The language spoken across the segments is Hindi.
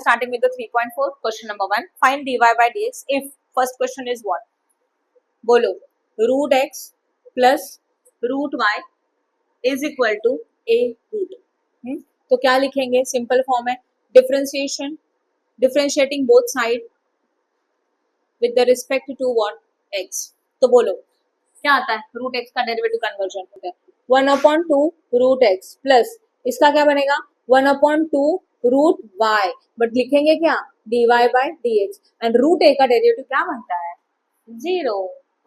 starting with the 3.4 question number 1. Find dy by dx if first question is what? बोलो root x plus root y is equal to a root. तो क्या लिखेंगे? सिंपल फॉर्म है differentiation, differentiating both side with the respect to what x. तो बोलो क्या आता है? रूट x का डेरिवेटिव कन्वर्जन होता है 1/2 रूट x प्लस इसका क्या बनेगा 1/2 रूट y, बट लिखेंगे क्या dy by dx and root a का डेरिवेटिव क्या बनता है 0.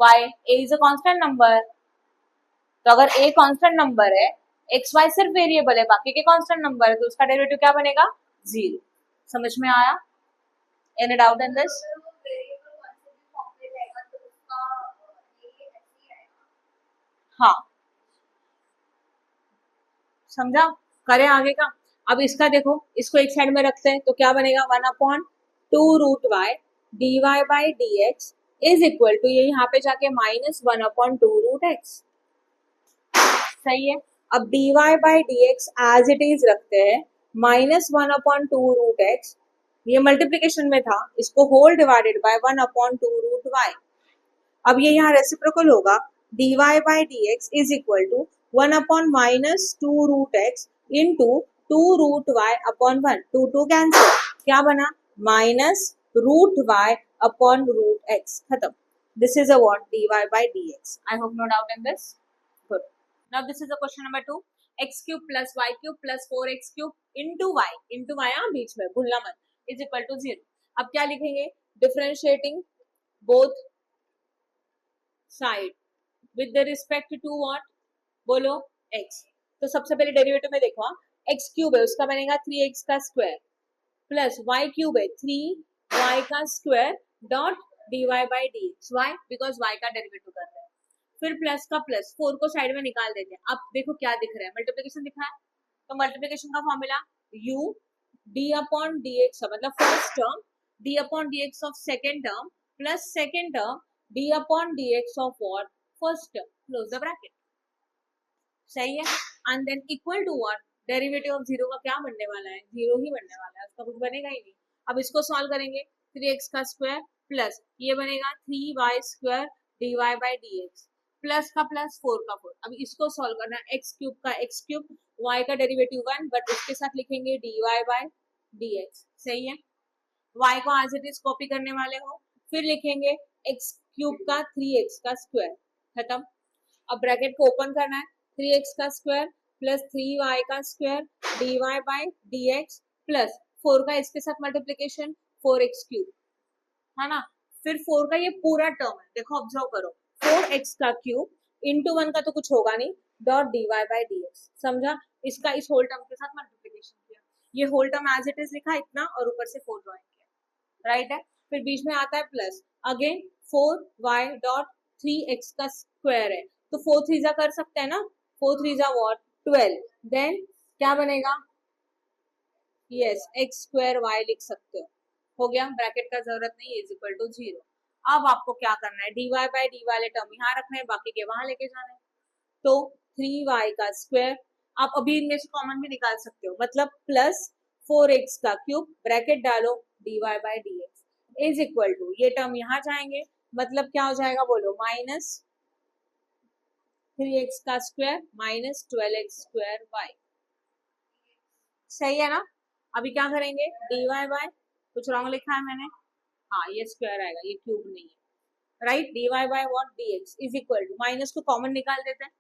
y a is a constant number, तो अगर a कांस्टेंट नंबर है एक्स वाई सिर्फ वेरिएबल है, बाकी के कांस्टेंट नंबर है, तो उसका डेरिवेटिव क्या बनेगा 0. समझ में आया? Any doubt in this? हाँ समझा? करें आगे का. अब इसका देखो, इसको एक साइड में रखते हैं तो क्या बनेगा 1/2 root y D Y by D x is equal to ये यहाँ पे जाके -1/2 रूट एक्स. सही है. अब dy by dx as it is रखते हैं -1/2 रूट x, ये मल्टीप्लीकेशन में था, इसको whole divided by 1/2 root y. अब ये यहाँ रेसिप्रोकल होगा dy by dx is equal to 1/-2 root x into 2 root y upon 1. 2 cancel, क्या बना -root y upon root x. खत्म. This is a what dy by dx. I hope no doubt in this. Good. Now this is the question number 2. x cube plus y cube plus 4x cube into y बीच में भूलना मत is equal to 0. अब क्या लिखेंगे? Differentiating both side with the respect to what? बोलो x. तो सबसे पहले डेरिवेटिव में देखो, x क्यूब है उसका बनेगा 3x का स्क्वायर प्लस y क्यूब है 3y का square dot dy by dx. why? Because y का डेरिवेटिव कर रहे हैं. फिर प्लस का प्लस 4 को साइड में निकाल देते हैं. अब देखो क्या दिख रहा है, मल्टीप्लिकेशन दिख रहा है. तो मल्टीप्लिकेशन का formula u d upon dx, मतलब first term d upon dx of second term plus second term d upon dx of what first term. Close the bracket. सही है. And then equal to what derivative of 0 का क्या बनने वाला है 0 ही बनने वाला है, उसका कुछ बनेगा ही नहीं. अब इसको सॉल्व करेंगे 3x का स्क्वायर प्लस ये बनेगा 3y square dy by dx plus का प्लस 4 का 4. अब इसको सॉल्व करना है एक्स क्यूब का एक्स क्यूब, y का डेरिवेटिव 1, बट उसके साथ लिखेंगे dy बाई dx. सही है. y को एज इट इज कॉपी करने वाले हो, फिर लिखेंगे एक्स क्यूब का 3x का स्क्वायर. खत्म. अब ब्रैकेट को ओपन करना है 3x का स्क्वायर प्लस 3y का square dy by dx plus 4 का इसके साथ मल्टीप्लीकेशन 4x क्यूब, है ना. फिर 4 का ये पूरा टर्म है, देखो ऑब्जर्व करो 4x का क्यूब इंटू 1 का तो कुछ होगा नहीं डॉट dy बाई dx. समझा? इसका इस होल टर्म के साथ मल्टीप्लिकेशन किया, ये whole term as it is लिखा इतना और ऊपर से 4 ड्रॉइंग किया. राइट है. फिर बीच में आता है plus again 4y dot 3x का स्क्वायर है, तो 4 3 कर सकते हैं ना, 4 3 व्हाट 12. देन क्या बनेगा यस x स्क्वायर y लिख सकते हो गया. ब्रैकेट का जरूरत नहीं है, इज इक्वल टू 0. अब आपको क्या करना है dy बाई डी वाले टर्म यहाँ रखना है, बाकी के वहां लेके जाना है. तो 3y का स्क्वायर आप अभी इनमें से कॉमन भी निकाल सकते हो, मतलब प्लस 4x का क्यूब ब्रैकेट डालो dy by dx is equal to ये टर्म यहाँ जाएंगे, मतलब क्या हो जाएगा बोलो -3x का square minus 12x square y. सही है ना. अभी क्या करेंगे dy बाई कुछ रॉन्ग लिखा है मैंने, हाँ ये स्क्वायर आएगा, ये क्यूब नहीं है. Right. dy by what dx is equal to minus को कॉमन निकाल देते हैं,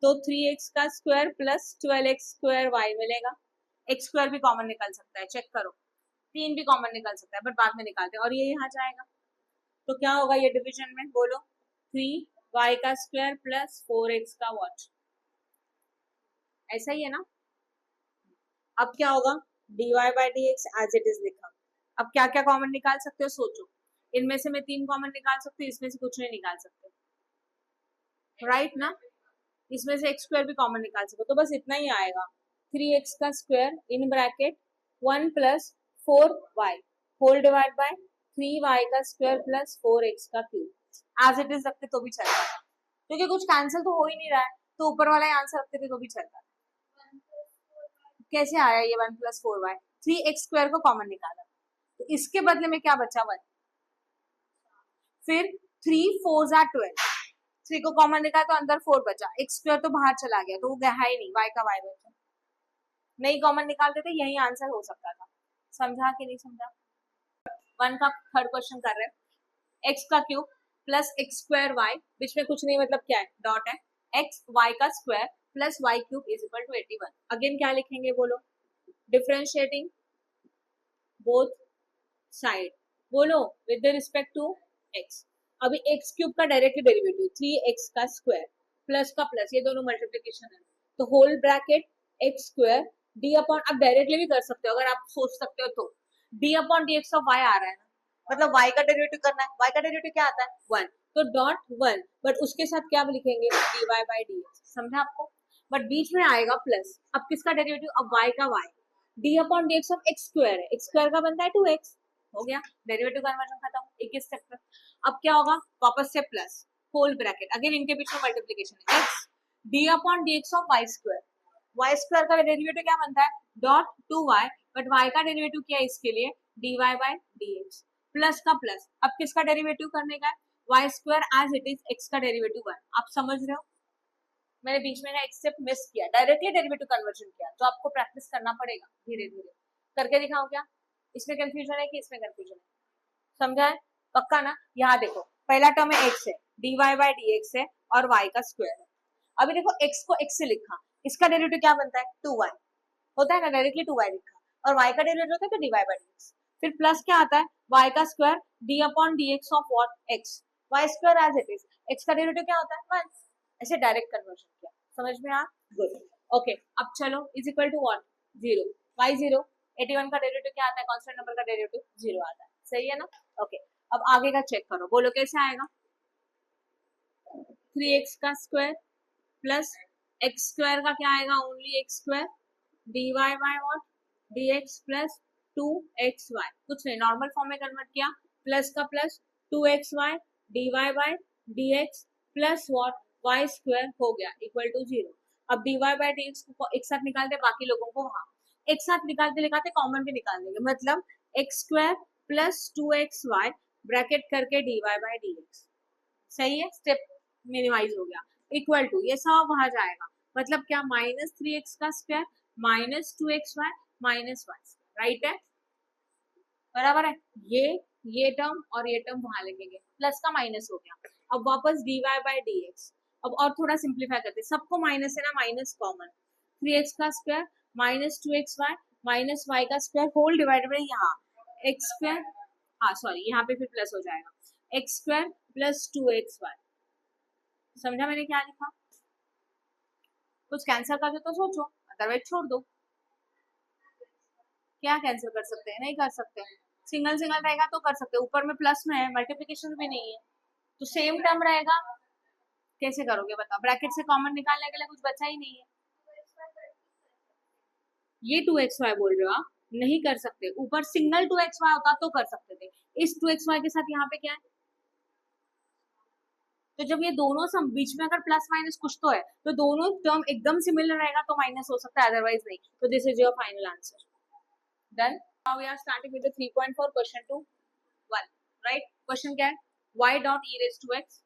तो 3x का square plus 12x square y मिलेगा. x स्क्वायर भी कॉमन निकल सकता है, चेक करो 3 भी कॉमन निकल सकता है, बट बाद में निकालते हैं. और ये यहाँ जाएगा तो क्या होगा ये डिवीजन में बोलो 3y का स्क्वायर प्लस 4x का व्हाट. ऐसा ही है ना. अब क्या होगा dy by dx as it is लिखा. अब क्या क्या कॉमन निकाल सकते हो सोचो. इनमें से मैं 3 कॉमन निकाल सकती हूँ, इसमें से कुछ नहीं निकाल सकते. राइट ना. इसमें से x स्क्वायर भी कॉमन निकाल सकते हो, तो बस इतना ही आएगा 3x का square in bracket 1 plus 4y whole divide by 3y का स्क्वायर प्लस 4x का क्यूब. एज इट इज रखते तो भी चलता है, क्योंकि कुछ कैंसिल तो हो ही नहीं रहा है, तो ऊपर वाला आंसर रखते थे तो भी चलता है. कैसे आया ये 1 प्लस 4y? 3x² को कॉमन निकाला, तो इसके बदले में क्या बचा 1, फिर 3 4 जा 12, 3 को कॉमन निकाला तो अंदर 4 बचा, x² तो बाहर चला गया तो वो है ही नहीं, y का y बचा, नहीं कॉमन निकालते थे यही आंसर हो सकता था। समझा कि नहीं समझा? 1 का थर्ड क्वेश्चन कर रहे हैं, x का क्यूब प्लस x² y, बीच में कुछ नहीं मतलब क्या है, डॉट है, x y का square plus y cube is equal to 81। Again क्या लिखेंगे बोलो, डिफरेंशिएटिंग बोथ साइड, बोलो विद रिस्पेक्ट टू x। अभी x क्यूब का डायरेक्टली डेरिवेटिव 3x का स्क्वायर प्लस का प्लस, ये दोनों मल्टीप्लिकेशन है, तो whole bracket x square d upon, आप डायरेक्टली भी कर सकते हो अगर आप सोच सकते हो तो, d upon dx of y आ रहा है ना, मतलब y का डेरिवेटिव करना है, y का डेरिवेटिव क्या आता है 1, तो डॉट 1, बट उसके साथ क्या लिखेंगे dy बाई dx, समझा आपको, बट बीच में आएगा प्लस, अब किसका डेरिवेटिव, अब y का y, d upon dx of x square है, x स्क्वायर का बनता है 2x, हो गया डेरिवेटिव कन्वर्जन खत्म, एक स्टेप पर। अब क्या होगा, वापस से प्लस होल ब्रैकेट, अगेन इनके बीच में मल्टीप्लिकेशन है, x d upon dx of y square, y square का डेरिवेटिव क्या बनता है डॉट 2y, बट y का डेरिवेटिव क्या है इसके लिए dy बाई dx, प्लस का प्लस, अब किसका डेरिवेटिव करने का है, y square as it is x का डेरिवेटिव 1, आप समझ रहे हो, मैंने बीच में ना एक स्टेप मिस किया, डायरेक्टली डेरिवेटिव कन्वर्जन किया, तो आपको प्रैक्टिस करना पड़ेगा धीरे धीरे करके दिखाओ, क्या इसमें कंफ्यूजन है कि इसमें कंफ्यूजन है, समझा है पक्का ना। यहाँ देखो पहला टर्म है x है, dy बाई dx है और y का स्क्वायर है, अभी देखो x को x से लिखा, इसका डेरिवेटिव क्या बनता है 2y, होता है ना, डायरेक्टली 2y लिखा, और y का डेरिवेटिव होता है तो dy बाई dx, फिर प्लस क्या आता है y का square d upon dx of what x, y square as it is, x का डेरिवेटिव क्या होता है 1, ऐसे डायरेक्ट कन्वर्जन किया, समझ में आ गुड, ओके। अब चलो is equal to what 0, y 0, 81 का डेरिवेटिव क्या आता है, कांस्टेंट नंबर का डेरिवेटिव 0 आता है, सही है ना, ओके। अब आगे का चेक करो, बोलो कैसे आएगा, 3x का स्क्वायर प्लस x स्क्वायर का क्या आएगा only x square dy by what dx plus 2xy, कुछ नहीं नॉर्मल फॉर्म में कन्वर्ट किया, प्लस का plus 2xy dy bye dx plus what y square हो गया इक्वल टू 0। अब dy बाय dx को एक साथ निकालते, बाकी लोगों को वहां एक साथ निकालते निकालते कॉमन भी निकाल देंगे, मतलब x square plus 2xy bracket करके dy बाय dx, सही है, स्टेप मिनिमाइज हो गया, इक्वल टू ये सब वहां जाएगा, मतलब क्या माइनस 3x का square minus 2xy minus y, right है, बराबर है, ये टर्म और ये टर्म वहां लगेंगे, प्लस का माइनस हो गया, अब वापस dy बाय dx, अब और थोड़ा सिंप्लीफाई करते, सबको माइनस है ना, माइनस कॉमन, 3x का square minus 2xy minus y का स्क्वायर होल डिवाइडेड बाय यहाँ x स्क्वायर, हाँ सॉरी यहाँ पे फिर प्लस हो जाएगा x स्क्वायर प्लस 2xy, समझा मैंने क्या लिखा, कुछ कैंसिल कर दो तो सोचो, अदरवाइज छोड़ दो, क्या कैंसिल कर सकते हैं, नहीं कर सकते, सिंगल सिंगल रहेगा तो कर सकते, ऊपर में प्लस में है, मल्टीप्लिकेशन भी नहीं है, तो सेम टर्म रहेगा, कैसे करोगे बताओ, ब्रैकेट से कॉमन निकालने के लिए कुछ बचा ही नहीं है, ये 2xy बोल रहे हो आप, नहीं कर सकते, ऊपर सिंगल 2xy होता तो कर सकते थे, इस 2xy के साथ यहाँ पे क्या है, तो जब ये दोनों सम बीच में अगर प्लस माइनस कुछ तो है, तो दोनों टर्म एकदम सिमिलर रहेगा तो माइनस हो सकता है, अदरवाइज नहीं, तो this is your final answer, done. Now we are starting with the 3.4 question 2 1, right, question क्या है y dot e raise to x,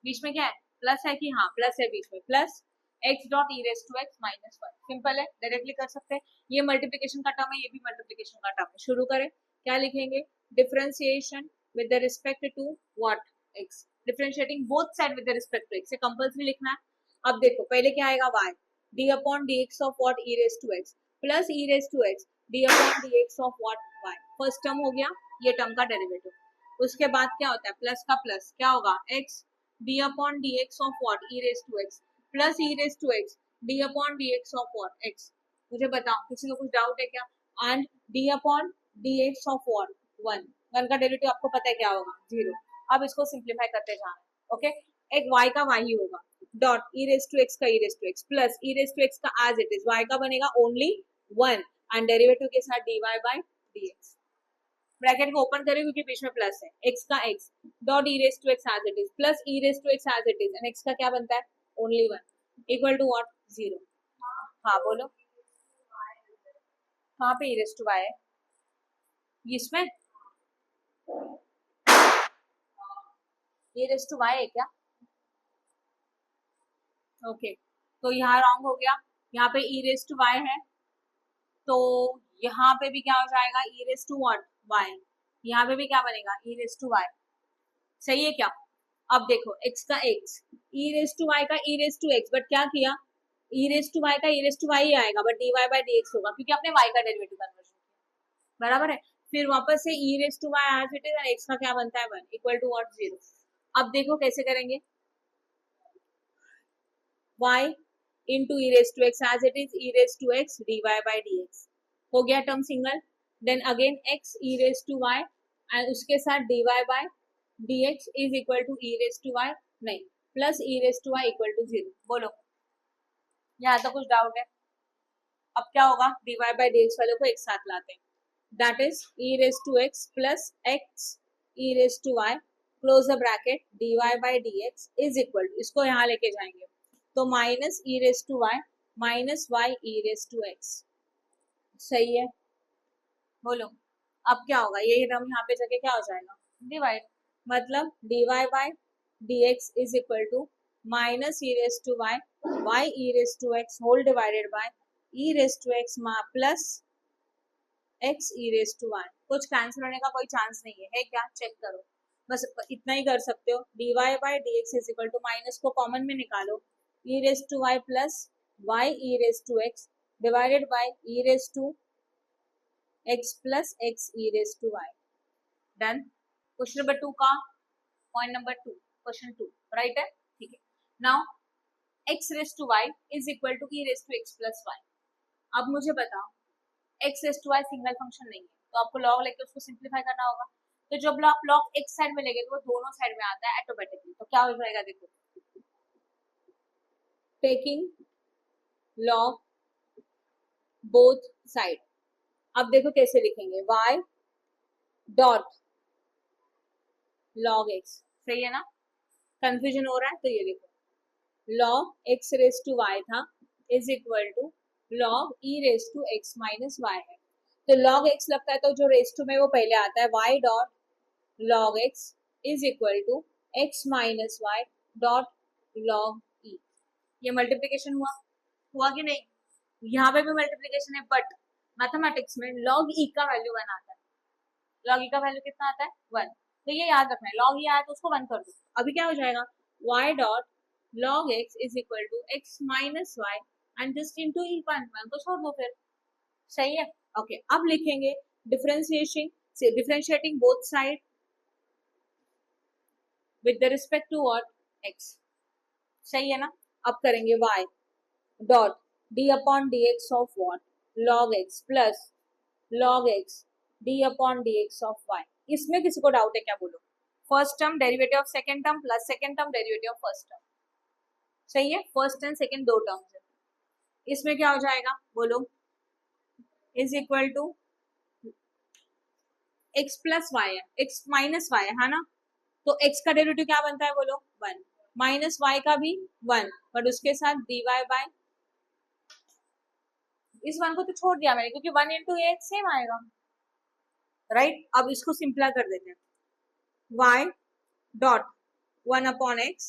बीच में क्या है प्लस है कि हाँ प्लस है बीच में, plus x dot e raise to x minus 1, simple है, डायरेक्टली कर सकते हैं, ये मल्टीप्लिकेशन का टर्म है, ये भी मल्टीप्लिकेशन का टर्म है, शुरू करें, क्या लिखेंगे, differentiation with the respect to what x, differentiating both side with respect to x, से कंपल्सरी लिखना है। अब देखो पहले क्या आएगा y d upon dx of what e raise to x plus e raise to x d upon dx of what y, first term हो गया, ये टर्म का डेरिवेटिव, उसके बाद क्या होता है प्लस का प्लस क्या होगा x d upon dx of what e raise to x plus e raise to x d upon dx of what x, मुझे बताओ किसी को कुछ डाउट है क्या, and d upon dx of what 1, 1 का डेरिवेटिव आपको पता है क्या होगा 0, अब इसको सिंप्लीफाई करते जाना, ओके, एक y का y ही होगा, dot e raise to x का e raise to x plus e raise to x का एज इट इज, y का बनेगा ओनली 1 एंड डेरिवेटिव के साथ dy बाय dx, ब्रैकेट को ओपन करें क्योंकि बीच में प्लस है, x का x dot e raise to x as it is plus e raise to x as it is, and x का क्या बनता है ओनली 1 इक्वल टू व्हाट 0, हाँ बोलो कहाँ पे e रेज टू y है, इसमें e रेस टू y है क्या? ओके तो यहाँ रॉन्ग हो गया, यहाँ पे e रेस टू y है, तो यहाँ पे भी क्या हो जाएगा e raise to what y, यहाँ पे भी क्या बनेगा e रेस टू y, सही है क्या? अब देखो x का x, e raise to y का e raise to x, but क्या किया e रेस टू y का e रेस टू y ही आएगा, बट dy बाय dx होगा क्योंकि आपने y का डेरिवेटिव कन्वर्जन किया, बराबर है। फिर वापस से e raise to y as it is, x का क्या बनता है 1 इक्वल टू व्हाट 0। अब देखो कैसे करेंगे, y into e raised to x as it is e raised to x dy by dx हो गया term single, then again x e raised to y and उसके साथ dy by dx is equal to e raised to y, नहीं plus e raised to y equal to 0। बोलो यहाँ तो कुछ डाउट है? अब क्या होगा, dy by dx वाले को एक साथ लाते हैं, that is e raised to x plus x e raised to y close the bracket dy by dx is equal to, इसको यहाँ लेके जाएंगे तो minus E raise to Y minus y e raise to x, सही है। बोलो अब क्या होगा, ये टर्म यहाँ पे जाके क्या हो जाएगा डिवाइड, मतलब dy bye dx is equal to minus E raise to y y e raise to x whole divided by e raise to x plus x e raise to y. कुछ कैंसिल होने का कोई चांस नहीं है क्या? चेक करो, बस इतना ही कर सकते हो, dy bye dx is equal to minus को कॉमन में निकालो e raised to y plus y e raised to x divided by e raised to x plus x e raised to y। Done. Question number 2 का पॉइंट नंबर 2, क्वेश्चन 2 राइट है, ठीक है। Now x raised to y is equal to e raised to x plus y। अब मुझे बताओ x raised to y single function नहीं है, तो आपको लॉग लेके उसको सिंप्लीफाई करना होगा, तो जब आप लॉग x साइड में लेंगे तो वो दोनों साइड में आता है ऑटोमेटिकली, तो क्या हो जाएगा देखो, टेकिंग लॉग बोथ साइड। अब देखो कैसे लिखेंगे, y डॉट लॉग x, सही है ना? कंफ्यूजन हो रहा है तो ये देखो log x raise to y था is equal to log e raise to x minus y है, तो लॉग x लगता है तो जो रेस टू में वो पहले आता है, y dot log x is equal to x minus y dot log e। ये मल्टीप्लीकेशन हुआ कि नहीं? यहाँ पे भी मल्टीप्लीकेशन है, बट मैथमेटिक्स में log e का वैल्यू 1 आता है, log e का वैल्यू कितना आता है 1, तो ये याद रखना है, log e आया तो उसको 1 कर दो। अभी क्या हो जाएगा y dot log x is equal to x minus y and just into e 1 को छोड़ दो फिर, सही है। ओके अब लिखेंगे differentiating both side with the respect to what x, सही है ना? अब करेंगे y डॉट d upon dx of what log x plus log x d upon dx of y। इसमें किसी को डाउट है क्या? बोलो। First term derivative of second term plus second term derivative of first term, सही है। फर्स्ट एंड सेकंड दो टर्म्स है, इसमें क्या हो जाएगा बोलो, is equal to x plus y है, x माइनस वाई है ना, तो x का डेरिवेटिव क्या बनता है बोलो 1, माइनस y का भी 1, बट उसके साथ dy बाय, इस 1 को तो छोड़ दिया मैंने क्योंकि 1 इंटू ए सेम आएगा, राइट। अब इसको सिंपला कर देते हैं, y dot 1 upon x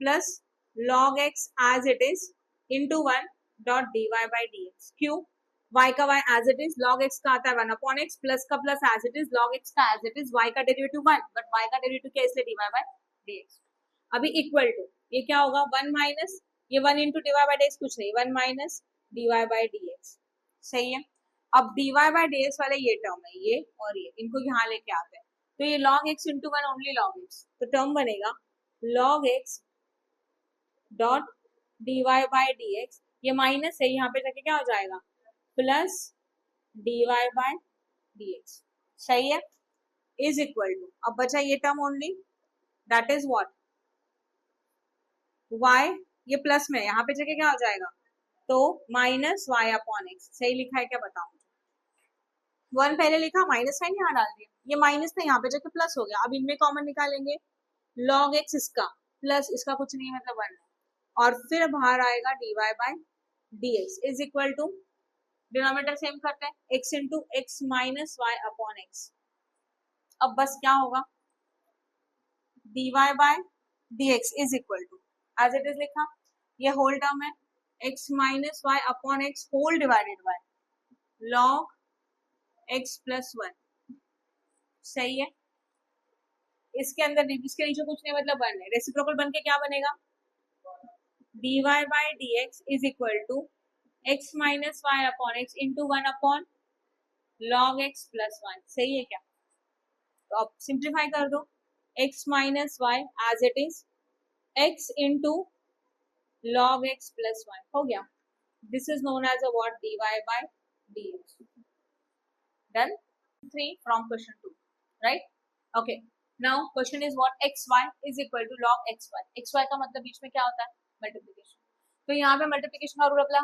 plus log x as it is into 1 dot dy by dx। क्यों? y का y as it is, log x का आता है 1 अपॉन x, प्लस का plus as it is, log x का एज इट इज, y का डेरिवेटिव 1, बट y का डेरिवेटिव क्या इसलिए dy बाई dx। अभी इक्वल टू ये क्या होगा 1 माइनस ये 1 इंटू dy बाई dx कुछ नहीं, 1 माइनस dy बाई dx, सही है। अब dy बाई dx वाले ये टर्म है, ये और ये इनको यहाँ लेके आते हैं, तो ये log x into 1 only log x, तो टर्म बनेगा log x dot dy by dx, ये माइनस है यहाँ पे जाके क्या हो जाएगा प्लस dy बाई dx, सही है, इज इक्वल टू, अब बचा ये term only that is what y, ये प्लस में यहाँ पे जाके क्या हो जाएगा तो माइनस वाई अपॉन एक्स, सही लिखा है क्या बताओ? 1 पहले लिखा माइनस साइन यहाँ डाल दिया, ये माइनस था यहाँ पे जाके प्लस हो गया, अब इनमें कॉमन निकालेंगे log x इसका प्लस इसका कुछ नहीं है मतलब 1 है, और फिर बाहर आएगा dy bye dx is equal to denominator same करते हैं x into x minus y upon x, अब बस क्या होगा, dy bye dx is equal to as it is लिखा, ये होल टर्म है x minus y upon x whole divided by log x plus 1, सही है। इसके अंदर इसके नीचे कुछ नहीं, मतलब 1 है, रेसिप्रोकल बन के क्या बनेगा, dy bye dx is equal to x minus y upon x into 1 upon log x plus 1, सही है क्या। तो अब सिंप्लीफाई कर दो, x minus y as it is x into log x plus 1 हो गया। This is known as a what, dy bye dx। Done 3 from question 2, right. Okay, now question is what, xy is equal to log xy। xy का मतलब बीच में क्या होता है, मल्टीप्लिकेशन। तो यहाँ पे मल्टीप्लिकेशन का रूल अप्लाई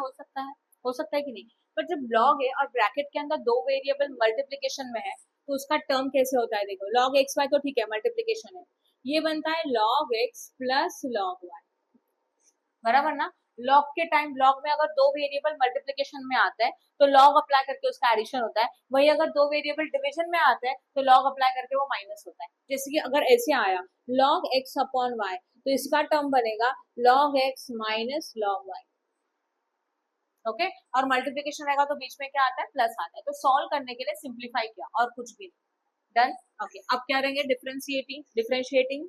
हो सकता है कि नहीं। पर जब log है और ब्रैकेट के अंदर दो वेरिएबल मल्टीप्लिकेशन में है तो उसका टर्म कैसे होता है, देखो log xy तो ठीक है मल्टीप्लिकेशन है, ये बनता है log x plus log y, बराबर ना। लॉग के टाइम, लॉग में अगर दो वेरिएबल मल्टीप्लिकेशन में आता है तो लॉग अप्लाई करके उसका एडिशन होता है, वही अगर दो वेरिएबल डिवीजन में आता है तो लॉग अप्लाई करके वो माइनस होता है। जैसे कि अगर ऐसे आया log x अपॉन वाई, तो इसका टर्म बनेगा log x minus log y, okay. और मल्टीप्लिकेशन रहेगा तो बीच में क्या आता है, प्लस आता है। तो सॉल्व करने के लिए सिंप्लीफाई किया और कुछ भी नहीं, डन। ओके, अब क्या रहेंगे, differentiating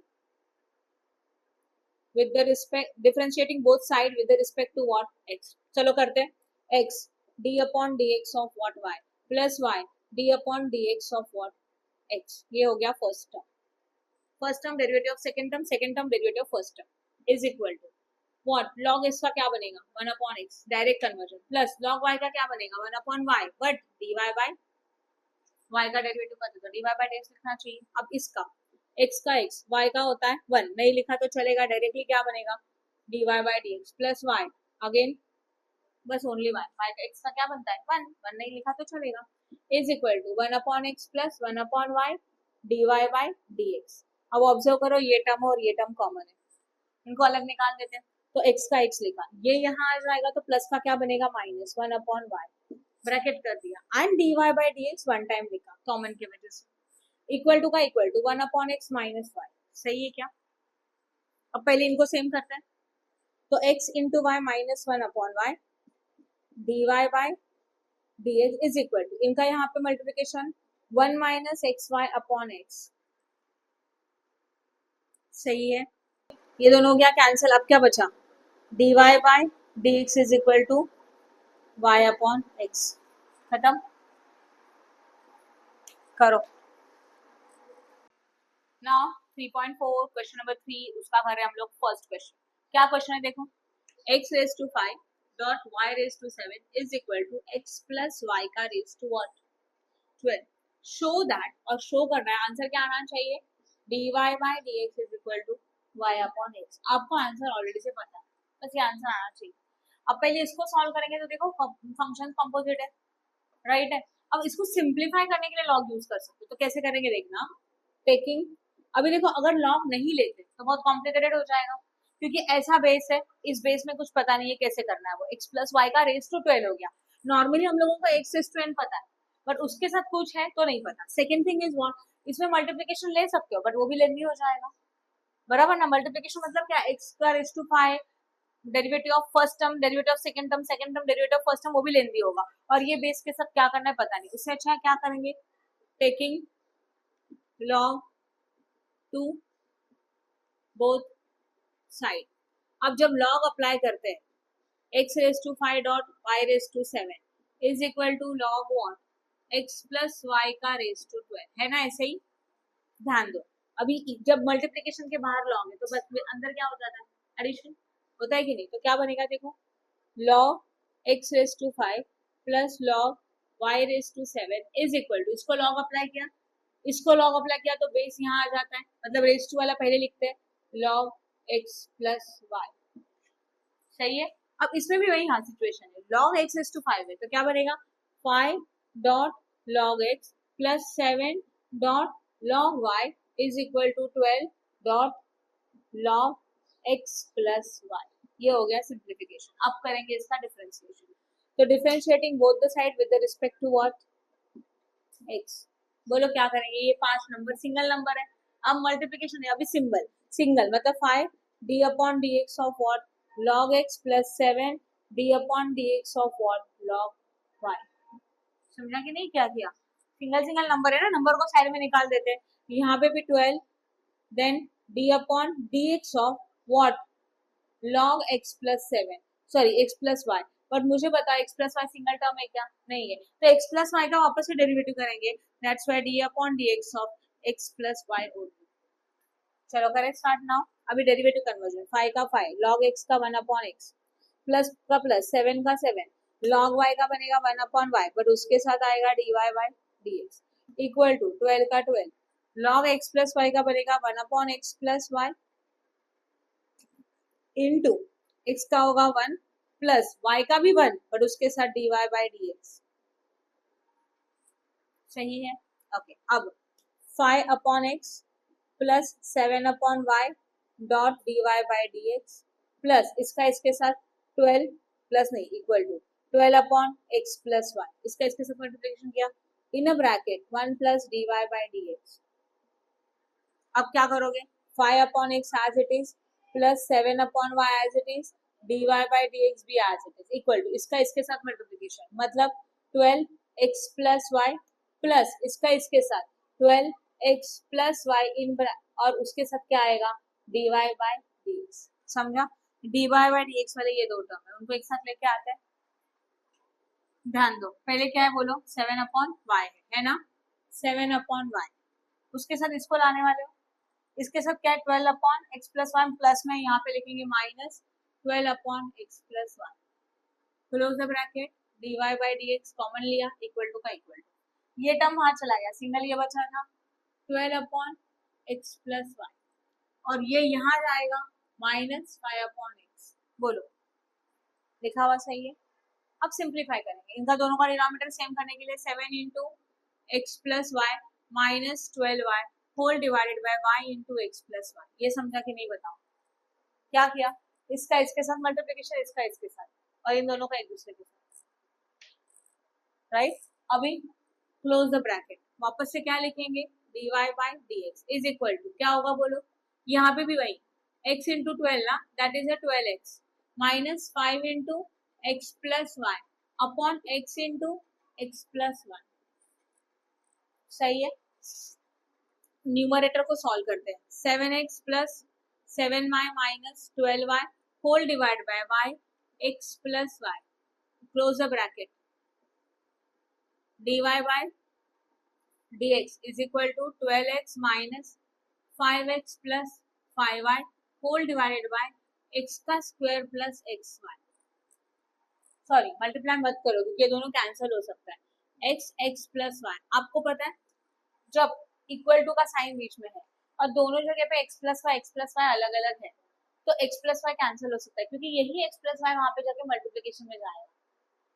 with the respect, differentiating both side with the respect to what, x। चलो करते हैं, x d upon dx of what, y plus y d upon dx of what, x। ये हो गया first term derivative of second term derivative of first term is equal to what, log x का क्या बनेगा 1 upon x, direct conversion, plus log y का क्या बनेगा 1 upon y, but dy by y का डेरिवेटिव पता तो dy बाय dx लिखना चाहिए। अब इसका x का x, y का होता है 1, नहीं लिखा तो चलेगा, डायरेक्टली क्या बनेगा dy bye dx plus y, again बस ओनली y, y का x का क्या बनता है 1, 1 नहीं लिखा तो चलेगा, is equal to 1 upon x plus 1 upon y dy bye dx। अब ऑब्जर्व करो, ये टर्म और ये टर्म कॉमन है, इनको अलग निकाल देते हैं। तो x का x लिखा, ये यहाँ आ जाएगा तो प्लस का क्या बनेगा माइनस 1 अपॉन y, ब्रैकेट कर दिया, and dy bye dx one time लिखा कॉमन की वजह से, इक्वल टू का equal to 1 upon x minus y, सही है क्या। अब पहले इनको सेम करते हैं, तो x into y minus 1 upon y D Y by D x is equal to, इनका यहाँ पे multiplication 1 minus x y upon x, सही है। ये दोनों हो गया कैंसिल, अब क्या बचा, d Y by D x is equal to y upon x, खत्म करो। नाउ 3.4 क्वेश्चन नंबर 3, उसका कर रहे हैं हम लोग फर्स्ट क्वेश्चन। क्या क्वेश्चन है देखो, x raise to 5 dot y raise to 7 is equal to x plus y का raise to what 12। Show that, और शो कर रहा है, आंसर क्या आना चाहिए, dy bye dx is equal to y upon x। आपको आंसर ऑलरेडी से पता है, बस ये आंसर आना चाहिए। अब पहले इसको सॉल्व करेंगे तो देखो फंक्शन कंपोजिट है, राइट है। अब इसको सिंप्लीफाई करने के लिए लॉग यूज कर सकते हो, तो कैसे करेंगे देखना, टेकिंग, अभी देखो अगर लॉग नहीं लेते तो बहुत कॉम्प्लिकेटेड हो जाएगा, क्योंकि ऐसा बेस है, इस बेस में कुछ पता नहीं है कैसे करना है, वो x प्लस वाई का रेज टू 12 हो गया। नॉर्मली हम लोगों को x रेज टू n पता है, बट उसके साथ कुछ है तो नहीं पता। सेकेंड थिंग इज व्हाट, इसमें मल्टीप्लीकेशन ले सकते हो बट वो भी लेंदी हो जाएगा, बराबर ना। मल्टीप्लीकेशन मतलब क्या, x का raise to 5, derivative of first term, derivative of second term, second term derivative of first term, वो भी लेंदी होगा, और ये बेस के साथ क्या करना है पता नहीं। उससे अच्छा है क्या करेंगे, taking log to both side. अब जब लॉग अप्लाई करते हैं x raise to 5 dot y raise to 7 is equal to log what x plus y का रेज टू 12, है ना, ऐसे ही ध्यान दो। अभी जब मल्टीप्लिकेशन के बाहर लॉग है तो बस अंदर क्या हो जाता है, एडिशन होता है कि नहीं। तो क्या बनेगा देखो, log x raise to 5 plus log y raise to 7 is equal to, इसको लॉग अप्लाई किया, इसको लॉग अप्लाई किया तो बेस यहाँ आ जाता है, मतलब रेज टू वाला पहले लिखते हैं लॉग x प्लस वाई, सही है। अब इसमें भी वही हाँ सिचुएशन है, लॉग x रेज टू 5 है तो क्या बनेगा 5 dot log x plus 7 dot log y is equal to 12 dot log x plus Y. ये हो गया सिंप्लीफिकेशन। अब करेंगे इसका डिफरेंशिएशन, तो differentiating both the side with respect to what x, बोलो क्या करेंगे, ये 5 नंबर सिंगल नंबर है, अब मल्टीप्लीकेशन है, अभी सिंबल सिंगल मतलब 5 d upon D x of what log x plus 7 d upon D x of what log y. समझा कि नहीं, क्या किया, सिंगल सिंगल नंबर है ना, नंबर को साइड में निकाल देते हैं, यहाँ पे भी 12 then d upon D x of what log x plus 7 sorry x plus y, but मुझे पता है x plus y single term है क्या, नहीं है, तो x प्लस वाई का वापस से डेरिवेटिव करेंगे, that's why D upon D x of x plus y only. चलो करें स्टार्ट नाउ, अभी डेरिवेटिव कन्वर्जन, 5 का 5 log x का 1 अपॉन x प्लस का प्लस 7 का 7 log y का बनेगा 1 अपॉन y, बट उसके साथ आएगा dy bye dx equal to 12 का 12 log x प्लस y का बनेगा 1 upon x plus y into x का होगा 1 प्लस y का भी 1 बट उसके साथ dy बाय dx। सही है, ओके अब 5 upon x plus 7 upon y dot dy bye dx plus इसके साथ 12 प्लस नहीं equal to 12 upon x plus y, इसके साथ मल्टीप्लिकेशन किया in a bracket 1 plus dy bye dx। अब क्या करोगे, 5 upon x as it is plus 7 upon y as it is dy bye dx भी as it is equal to इसके साथ मल्टीप्लिकेशन मतलब 12x प्लस y प्लस इसके साथ 12x प्लस y इन और उसके साथ क्या आएगा dy बाय dx। समझा, dy बाय dx वाले ये दो टर्म है, उनको एक साथ लेके आते हैं, ध्यान दो पहले क्या है बोलो 7 अपॉन y है ना, 7 अपॉन y उसके साथ इसको लाने वाले हो, इसके साथ क्या है 12 अपॉन एक्स प्लस 1 प्लस में यहाँ पे लिखेंगे minus 12 upon x plus 1 close the bracket dy bye dx common लिया इक्वल टू का इक्वल टू, ये टर्म वहां चला गया, सिंगल ये बचा था 12 अपॉन एक्स प्लस 1 और ये यहाँ जाएगा माइनस 5 अपॉन एक्स। बोलो लिखा हुआ सही है, अब सिंप्लीफाई करेंगे, इनका दोनों का डिनोमिनेटर सेम करने के लिए 7 into x plus y minus 12y whole divided by y into x plus Y, ये समझा कि नहीं बताओ, क्या किया, इसका इसके साथ मल्टीप्लिकेशन इसका इसके साथ और इन दोनों का एक दूसरे के साथ, राइट। अभी क्लोज द ब्रैकेट, वापस से क्या लिखेंगे dy bye dx is equal to क्या होगा बोलो, यहाँ पे भी वही x इंटू 12 ना, that is a 12x minus 5 into x plus y upon x into x plus 1। सही है, न्यूमरेटर को सॉल्व करते हैं, 7x plus 7y minus 12y whole divide by y x plus y close the bracket dy bye dx is equal to 12x minus 5x plus 5y whole divided by x का square plus xy। Sorry multiply मत करो क्योंकि ये दोनों कैंसिल हो सकता है, x प्लस y आपको पता है जब इक्वल टू का साइन बीच में है और दोनों जगह पे x प्लस वाई अलग अलग है तो x प्लस वाई कैंसिल हो सकता है क्योंकि यही x प्लस वाई वहां पे जाके मल्टीप्लिकेशन में जाएगा,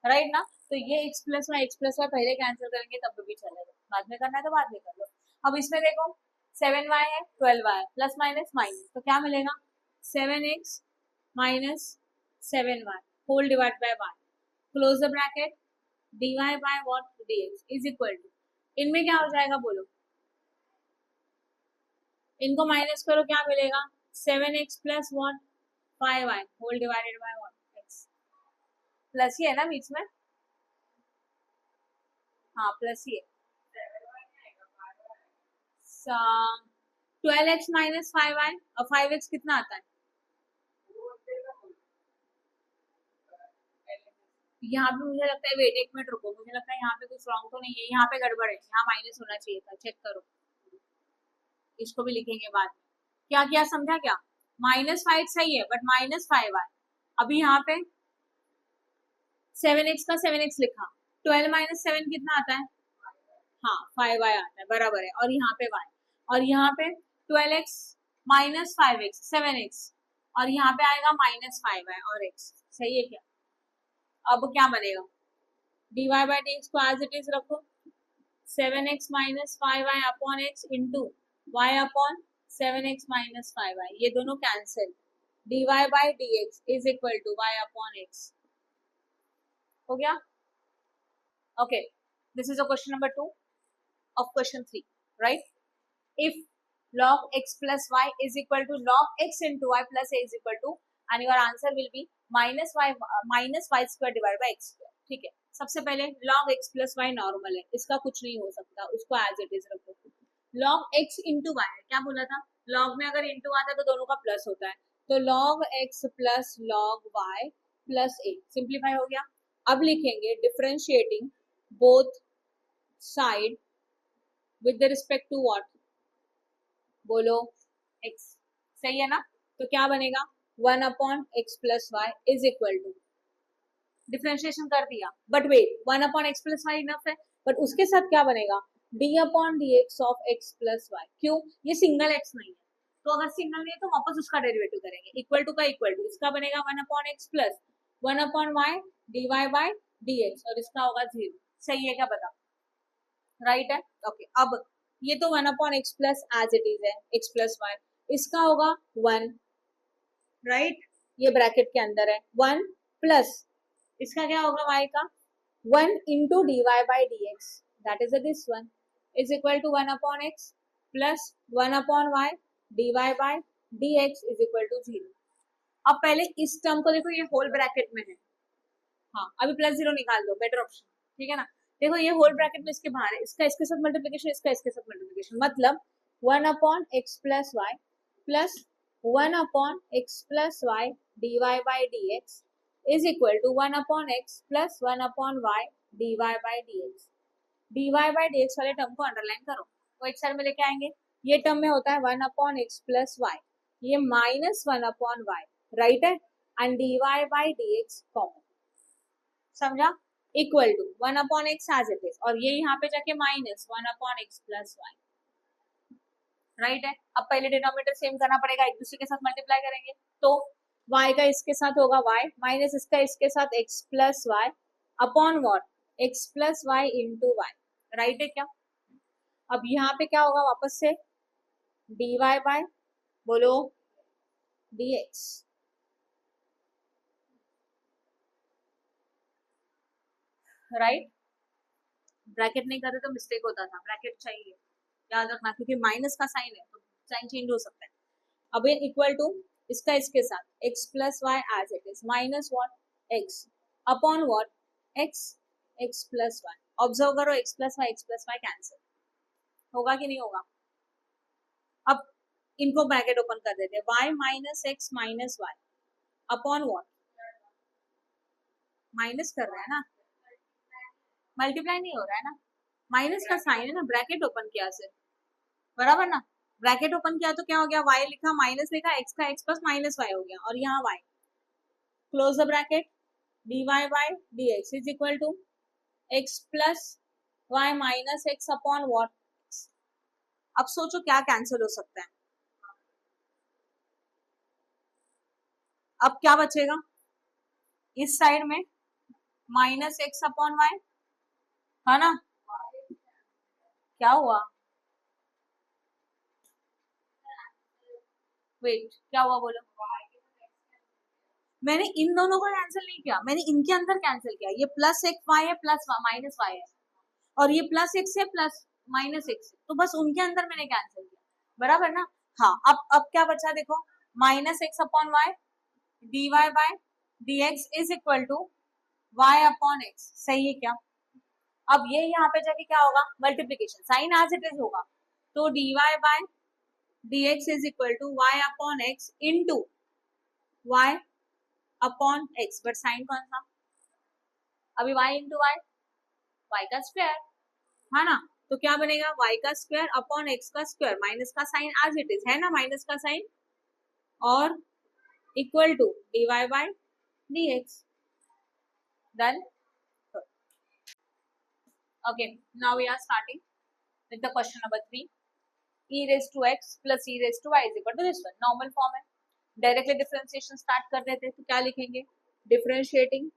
राइट ना, तो ये x प्लस वाई पहले कैंसिल करेंगे तब भी चलेगा, बाद में करना है तो बाद में कर लो। अब इसमें देखो 7y है 12y प्लस माइनस माइनस तो क्या मिलेगा 7x minus 7y whole divide by y close the bracket dy by what dx is equal to, इनमें क्या हो जाएगा बोलो, इनको माइनस करो क्या मिलेगा 7x plus 1 5y whole divided by 1 x plus ही है ना बीच में, हाँ प्लस ही है, 12x माइनस 5y और 5x कितना आता है, यहाँ पे मुझे लगता है वेट एक मिनट रुको, मुझे लगता है यहाँ पे कुछ रॉन्ग तो नहीं है, यहाँ पे गड़बड़ है, यहाँ माइनस होना चाहिए था, चेक करो, इसको भी लिखेंगे बाद में, क्या क्या समझा क्या, -5 सही है बट -5y, अभी यहाँ पे 7x का 7x लिखा, 12 माइनस 7 कितना आता है, हाँ 5y आता है बराबर है, और यहाँ पे y और यहाँ पे 12x माइनस 5x 7x और यहाँ पे आएगा -5y और x, सही है क्या। अब क्या बनेगा dy बाय dx को एज इट इज रखो, 7x minus 5y upon x into y upon 7x minus 5y, ये दोनों cancel, dy bye dx is equal to y upon x, हो गया। Okay this is a question number 2। of question 3, right? If log x plus y is equal to log x into y plus a is equal to, and your answer will be minus y square divided by x square. ठीक है, सबसे पहले log x plus y normal है, इसका कुछ नहीं हो सकता, उसको एज इट इज रखो. log x into y है, क्या बोला था, log में अगर into आता है तो दोनों का प्लस होता है, तो log x plus log y plus a simplify हो गया. अब लिखेंगे differentiating both side with respect to what, बोलो x, सही है ना. तो क्या बनेगा 1 upon x plus y is equal to, differentiation कर दिया, but wait 1 upon x plus y enough है, बट उसके साथ क्या बनेगा d upon D x of x plus y. क्यों, ये सिंगल x नहीं है, तो अगर सिंगल नहीं है तो वापस उसका डेरिवेटिव करेंगे, इक्वल टू का इक्वल टू, इसका बनेगा 1 upon x plus 1 upon y dy bye dx, और इसका होगा 0. सही है क्या, बता, राइट है. ओके, अब ये तो 1 upon x plus as it is है, x प्लस वाई, इसका होगा 1, राइट, ये ब्रैकेट के अंदर है 1 प्लस इसका क्या होगा y का 1 into d Y by D x, that is this one, is equal to 1 upon x plus 1 upon y d Y by D x is equal to 0. अब पहले इस टर्म को देखो, ये होल ब्रैकेट में है, हाँ अभी प्लस 0 निकाल दो, बेटर ऑप्शन, ठीक है ना. देखो ये होल ब्रैकेट में इसके बाहर है, इसका इसके साथ मल्टीप्लिकेशन, इसका इसके साथ मल्टीप्लिकेशन, मतलब 1 upon x plus y plus 1 upon x plus Y D Y by D x is equal to 1 upon x plus 1 upon y d Y by D x. D Y by D x वाले टर्म को अंडरलाइन करो, वो एक साइड में लेके आएंगे. ये टर्म में होता है 1 अपॉन x प्लस वाई, ये माइनस 1 अपॉन y, राइट है, and D Y by D X common, समझा, equal to 1 upon x as it is, और ये यहाँ पे जाके minus 1 upon x plus Y, right है. अब पहले डिनोमिनेटर सेम करना पड़ेगा, एक दूसरे के साथ मल्टीप्लाई करेंगे, तो y का इसके साथ होगा y माइनस इसका इसके साथ x plus y upon what x plus y into y, right है क्या. अब यहाँ पे क्या होगा वापस से dy बाय, बोलो dx, राइट. ब्रैकेट नहीं करते तो मिस्टेक होता था, ब्रैकेट चाहिए, याद रखना, क्योंकि माइनस का साइन है तो साइन चेंज हो सकता है. अब ये इक्वल टू इसका इसके साथ x plus y as it is minus what x upon what x plus y. Observe करो x प्लस वाई कैंसिल होगा कि नहीं होगा. अब इनको ब्रैकेट ओपन कर देते हैं, y minus x minus y upon what, minus कर रहा है ना, मल्टीप्लाई नहीं हो रहा है ना, माइनस का साइन है ना, ब्रैकेट ओपन किया सिर्फ, बराबर ना, ब्रैकेट ओपन किया तो क्या हो गया, y लिखा माइनस लिखा, x का x प्लस माइनस y हो गया, और यहाँ y, close the bracket, dy bye dx is equal to x plus y minus x upon what. अब सोचो क्या कैंसिल हो सकता है, अब क्या बचेगा, इस साइड में माइनस x अपॉन वाई, है ना, क्या हुआ, वेट क्या हुआ बोलो. मैंने इन दोनों को कैंसिल नहीं किया, मैंने इनके अंदर कैंसिल किया, ये प्लस एक्स वाई है प्लस माइनस वाई है, और ये प्लस एक्स है प्लस माइनस एक्स है, तो बस उनके अंदर मैंने कैंसिल किया, बराबर ना. हाँ, अब क्या बचा देखो, minus x upon y D Y by D x is equal to y upon x, सही है क्या. अब ये यहाँ पे जाके क्या होगा, multiplication, sign as it is होगा, तो d Y by D x is equal to y upon x into y upon x, but sign कौन सा, अभी y इंटू वाई, वाई का स्क्वायर, है ना, तो क्या बनेगा y का स्क्वायर अपॉन x का स्क्वायर, माइनस का साइन एज इट इज है ना, माइनस का साइन, और equal to dy bye dx. Done. Okay, now we are starting with the question number 3. E raised to x plus e raised to y is equal to this one. Normal form है. Directly differentiation start कर देते हैं, तो क्या लिखेंगे, differentiating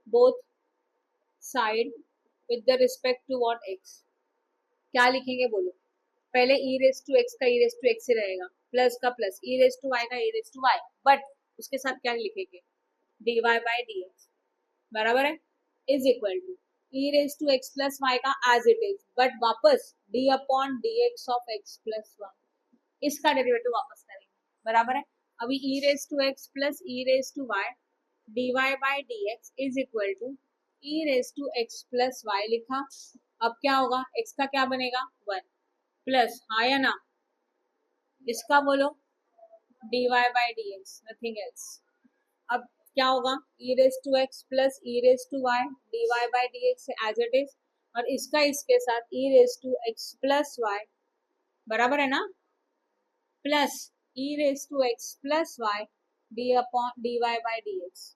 both side with the respect to what x. क्या लिखेंगे बोलो, पहले e raised to x का e raised to x ही रहेगा, प्लस का plus, e raised to y का e raised to y, but उसके साथ क्या लिखेंगे dy by dx, बराबर है, is equal to E raise to x plus Y का एज इट इज, बट वापस D upon D x of X plus one, इसका डेरिवेटिव वापस करेंगे, बराबर है। अभी E raise to x plus E raise to Y D Y by D x is equal to E raise to x plus y लिखा। अब क्या होगा, एक्स का क्या बनेगा 1 प्लस, हाँ या ना, इसका बोलो D Y by D X, nothing else. अब क्या होगा, E raise to x plus E raise to Y D Y by D X as it is, और इसका इसके साथ E raise to x plus Y, बराबर है ना, plus E raise to x plus Y D upon D Y by D X.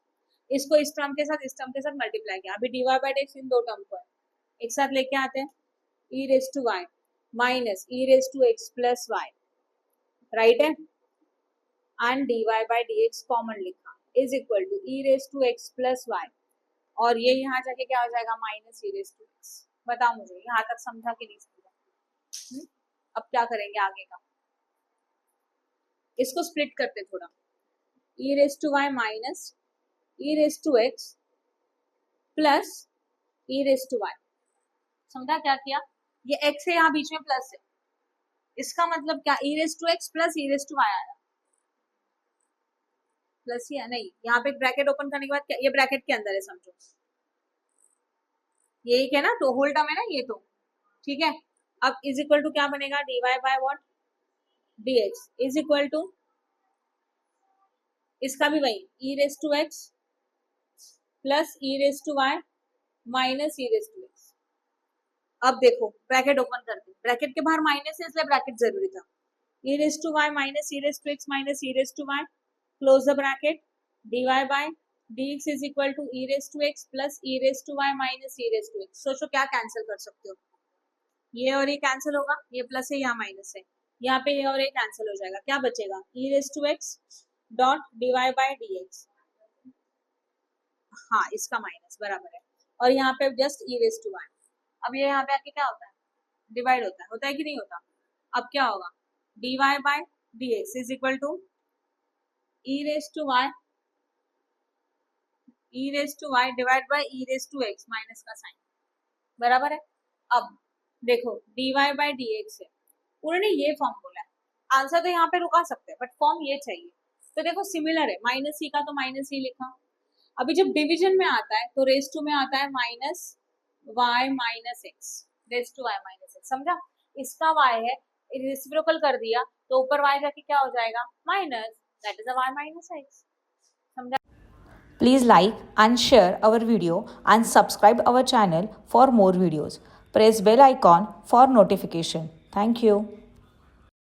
इसको इस टर्म के साथ इस टर्म के साथ मल्टीप्लाई किया, अभी D Y by D X इन दो टर्म को है, एक साथ लेके आते हैं, E raise to Y minus E raise to x plus Y, right है, and D Y by D X common लिखा is equal to E raise to x plus Y, और ये यहाँ जाके क्या हो जाएगा minus E raise to X. बताओ मुझे यहाँ तक समझा कि नहीं समझा? अब क्या करेंगे आगे का, इसको स्प्लिट करते थोड़ा, E raise to Y minus E raise to x plus E raise to Y, समझा क्या किया, ये एक्स है यहाँ बीच में प्लस है, इसका मतलब क्या, E raise to x plus E raise to Y आया, प्लस ही है नहीं, यहाँ पे ब्रैकेट ओपन करने के बाद क्या, ये ब्रैकेट के अंदर है समझो, ये एक है ना, तो होल टर्म है ना ये, तो ठीक है। अब इज इक्वल टू क्या बनेगा, D Y by what D x is equal to, इसका भी वही E raise to x plus E raise to Y minus E raise to X. अब देखो ब्रैकेट ओपन करते, ब्रैकेट के बाहर माइनस है इसलिए ब्रैकेट जरूरी था, E raise to Y minus E raise to x minus E raise to Y, close the bracket, D Y by D x is equal to E raise to x plus E raise to Y minus E raise to X. सोचो क्या कैंसिल कर सकते हो, ये और ये कैंसिल होगा, ये प्लस है यहाँ माइनस है, यहाँ पे ये और ये कैंसिल हो जाएगा, क्या बचेगा E raise to X dot D Y by D X, हाँ इसका माइनस बराबर है, और यहाँ पे just E raise to Y. अब ये यहाँ पे आके क्या होता है, डिवाइड होता है कि नहीं होता। अब क्या होगा, d Y by D x is equal to E raise to y divide by e raise to x minus का साइन, बराबर है। अब देखो d Y by D x है, उन्होंने ये फॉर्म बोला है, आंसर तो यहाँ पे रुका सकते हैं बट फॉर्म ये चाहिए, तो देखो सिमिलर है, माइनस सी का तो माइनस ही लिखा। अभी जब डिवीजन में आता है तो रेस टू में आता है minus y minus x, raise to Y minus x, समझा, इसका वाई है, रेसिप्रोकल कर दिया तो ऊपर वाई जाके क्या हो जाएगा minus, that is a y minus x, समझा। Please like and share our video and subscribe our channel for more videos. Press bell icon for notification. Thank you.